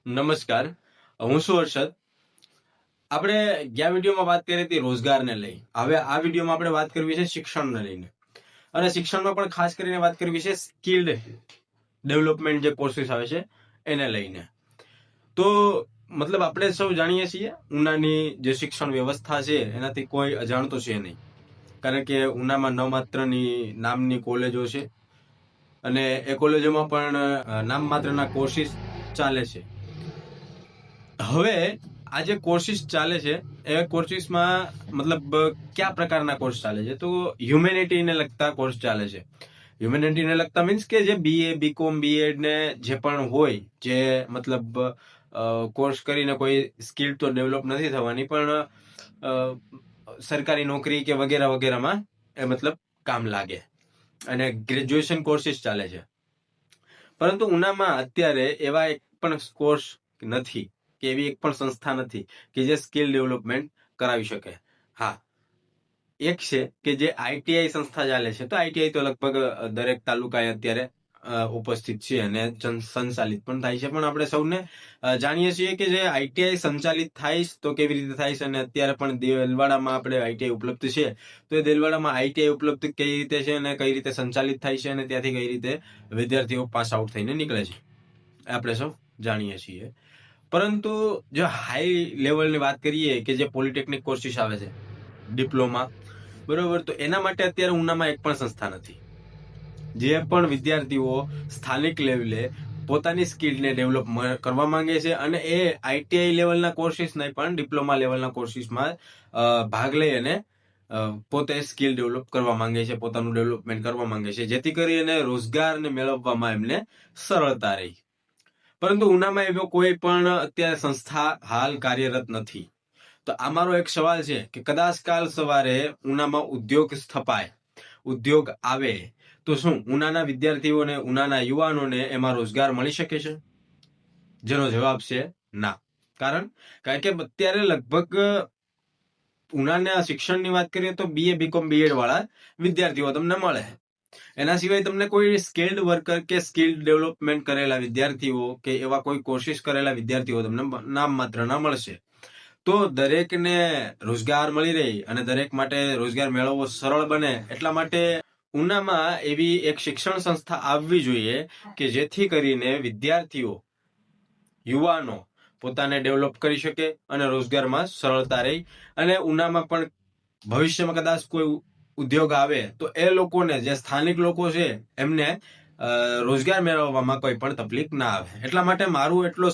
નમસ્કાર, હું છું હર્ષદ. આપણે ગયા વિડીયોમાં વાત કરી હતી રોજગારને લઈ. હવે આ વિડીયોમાં આપણે વાત કરવી છે શિક્ષણને લઈને, અને શિક્ષણમાં પણ ખાસ કરીને વાત કરવી છે સ્કિલ્ડ ડેવલપમેન્ટ જે કોર્સીસ આવે છે એને લઈને. તો મતલબ આપણે સૌ જાણીએ છીએ ઉનાની જે શિક્ષણ વ્યવસ્થા છે એનાથી કોઈ અજાણતો છે નહીં, કારણ કે ઉનામાં ન માત્રની નામની કોલેજો છે અને એ કોલેજોમાં પણ નામ માત્રના કોર્સીસ ચાલે છે. હવે આ જે કોર્સીસ ચાલે છે એ કોર્સીસમાં મતલબ કયા પ્રકારના કોર્સ ચાલે છે? તો હ્યુમેનિટીને લગતા કોર્સ ચાલે છે. હ્યુમેનિટીને લગતા મીન્સ કે જે BA BCom BEd ને જે પણ હોય, જે મતલબ કોર્સ કરીને કોઈ સ્કિલ તો ડેવલપ નથી થવાની, પણ સરકારી નોકરી કે વગેરે વગેરેમાં એ મતલબ કામ લાગે, અને ગ્રેજ્યુએશન કોર્સીસ ચાલે છે. પરંતુ ઉનામાં અત્યારે એવા એક પણ કોર્સ નથી કે એવી એક પણ સંસ્થા નથી કે જે સ્કિલ ડેવલપમેન્ટ કરાવી શકે. હા, એક છે કે જે ITI સંસ્થા ચાલે છે. તો ITI તો લગભગ દરેક તાલુકાએ અત્યારે ઉપસ્થિત છે અને સંચાલિત પણ થાય છે. પણ આપણે સૌને જાણીએ છીએ કે જે ITI સંચાલિત થાય તો કેવી રીતે થાય છે, અને અત્યારે પણ દેલવાડામાં આપણે ITI ઉપલબ્ધ છે. તો એ દેલવાડામાં ITI ઉપલબ્ધ કઈ રીતે છે અને કઈ રીતે સંચાલિત થાય છે, અને ત્યાંથી કઈ રીતે વિદ્યાર્થીઓ પાસ આઉટ થઈને નીકળે છે, આપણે સૌ જાણીએ છીએ. પરંતુ જો હાઈ લેવલની વાત કરીએ કે જે પોલિટેકનિક કોર્સીસ આવે છે, ડિપ્લોમા, બરોબર, તો એના માટે અત્યારે ઉનામાં એક પણ સંસ્થા નથી. જે પણ વિદ્યાર્થીઓ સ્થાનિક લેવલે પોતાની સ્કિલને ડેવલપ કરવા માંગે છે અને એ ITI લેવલના કોર્સીસ નહીં પણ ડિપ્લોમા લેવલના કોર્સીસમાં ભાગ લઈ અને પોતે સ્કિલ ડેવલપ કરવા માંગે છે, પોતાનું ડેવલપમેન્ટ કરવા માંગે છે, જેથી કરીને રોજગારને મેળવવામાં એમને સરળતા રહી. પરંતુ ઉનામાં એવો કોઈ પણ અત્યારે સંસ્થા હાલ કાર્યરત નથી. તો આ મારો એક સવાલ છે કે કદાચ કાલ સવારે ઉનામાં ઉદ્યોગ સ્થપાય, ઉદ્યોગ આવે, તો શું ઉનાના વિદ્યાર્થીઓને, ઉનાના યુવાનોને એમાં રોજગાર મળી શકે છે? જેનો જવાબ છે ના. કારણ કે અત્યારે લગભગ ઉનાના શિક્ષણની વાત કરીએ તો BA BCom BEd વાળા વિદ્યાર્થીઓ તમને મળે. એના સિવાય તમને કોઈ સ્કિલ્ડ વર્કર કે સ્કિલ ડેવલપમેન્ટ કરેલા વિદ્યાર્થીઓ કે એવા કોઈ કોર્સિસ કરેલા વિદ્યાર્થીઓ તમને નામ માત્ર ના મળશે. તો દરેકને રોજગાર મળી રહે અને દરેક માટે રોજગાર મેળવવો સરળ બને, એટલા માટે ઉનામાં એવી એક શિક્ષણ સંસ્થા આવવી જોઈએ કે જેથી કરીને વિદ્યાર્થીઓ, યુવાનો પોતાને ડેવલપ કરી શકે અને રોજગારમાં સરળતા રહી. અને ઉનામાં પણ ભવિષ્યમાં કદાચ કોઈ ઉદ્યોગ આવે તો એ લોકોને, જે સ્થાનિક લોકો છે, એમને રોજગાર મેળવવામાં કોઈ પણ તકલીફ ના આવે. એટલા માટે મારું એટલો